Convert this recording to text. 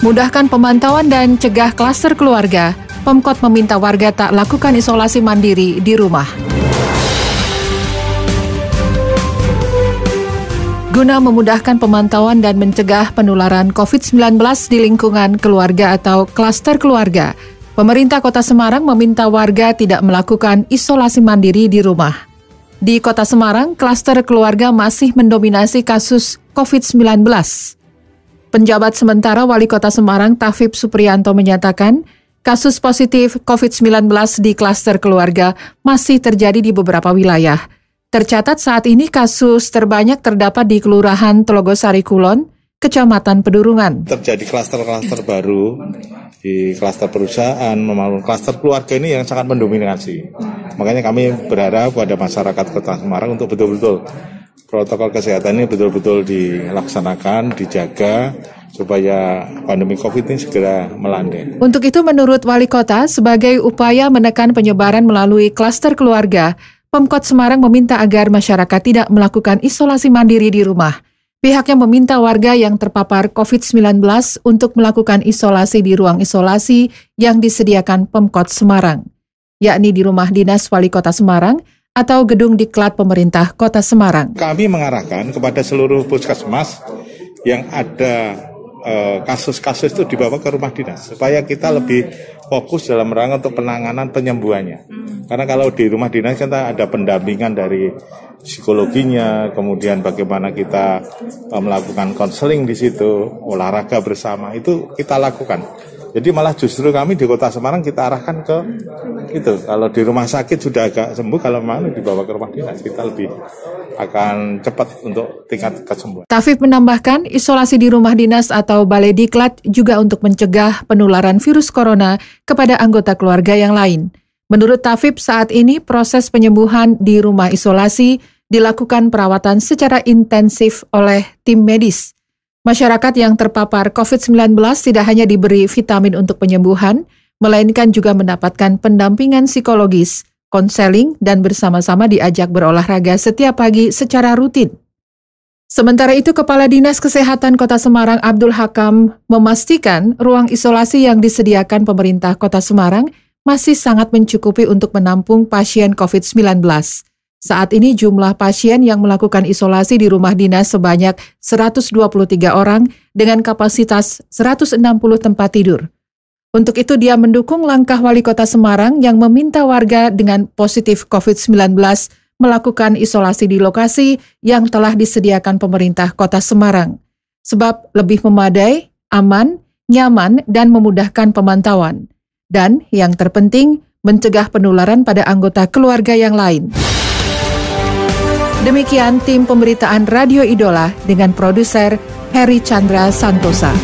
Mudahkan pemantauan dan cegah klaster keluarga. Pemkot meminta warga tak lakukan isolasi mandiri di rumah. Guna memudahkan pemantauan dan mencegah penularan COVID-19 di lingkungan keluarga atau klaster keluarga, pemerintah Kota Semarang meminta warga tidak melakukan isolasi mandiri di rumah. Di Kota Semarang, klaster keluarga masih mendominasi kasus COVID-19. Penjabat sementara Wali Kota Semarang Tafib Supriyanto menyatakan, kasus positif COVID-19 di klaster keluarga masih terjadi di beberapa wilayah. Tercatat saat ini kasus terbanyak terdapat di Kelurahan Telogosari Kulon, Kecamatan Pedurungan. Terjadi klaster-klaster baru di klaster perusahaan, maupun klaster keluarga ini yang sangat mendominasi. Makanya kami berharap pada masyarakat Kota Semarang untuk betul-betul protokol kesehatan ini betul-betul dilaksanakan, dijaga, supaya pandemi COVID ini segera melandai. Untuk itu menurut Wali Kota, sebagai upaya menekan penyebaran melalui klaster keluarga, Pemkot Semarang meminta agar masyarakat tidak melakukan isolasi mandiri di rumah. Pihaknya meminta warga yang terpapar COVID-19 untuk melakukan isolasi di ruang isolasi yang disediakan Pemkot Semarang, yakni di Rumah Dinas Wali Kota Semarang atau Gedung Diklat Pemerintah Kota Semarang. Kami mengarahkan kepada seluruh puskesmas yang ada kasus-kasus itu dibawa ke rumah dinas supaya kita lebih fokus dalam rangka untuk penanganan penyembuhannya. Karena kalau di rumah dinas kita ada pendampingan dari psikologinya, kemudian bagaimana kita melakukan konseling di situ, olahraga bersama itu kita lakukan. Jadi malah justru kami di Kota Semarang kita arahkan ke itu. Kalau di rumah sakit sudah agak sembuh, kalau mau dibawa ke rumah dinas kita lebih akan cepat untuk tingkat kesembuhan. Tafib menambahkan, isolasi di rumah dinas atau balai diklat juga untuk mencegah penularan virus corona kepada anggota keluarga yang lain. Menurut Tafib, saat ini proses penyembuhan di rumah isolasi dilakukan perawatan secara intensif oleh tim medis. Masyarakat yang terpapar COVID-19 tidak hanya diberi vitamin untuk penyembuhan, melainkan juga mendapatkan pendampingan psikologis, konseling, dan bersama-sama diajak berolahraga setiap pagi secara rutin. Sementara itu, Kepala Dinas Kesehatan Kota Semarang Abdul Hakam memastikan ruang isolasi yang disediakan pemerintah Kota Semarang masih sangat mencukupi untuk menampung pasien COVID-19. Saat ini jumlah pasien yang melakukan isolasi di rumah dinas sebanyak 123 orang dengan kapasitas 160 tempat tidur. Untuk itu dia mendukung langkah Wali Kota Semarang yang meminta warga dengan positif COVID-19 melakukan isolasi di lokasi yang telah disediakan pemerintah Kota Semarang. Sebab lebih memadai, aman, nyaman, dan memudahkan pemantauan. Dan yang terpenting, mencegah penularan pada anggota keluarga yang lain. Demikian tim pemberitaan Radio Idola dengan produser Heri Chandra Santosa.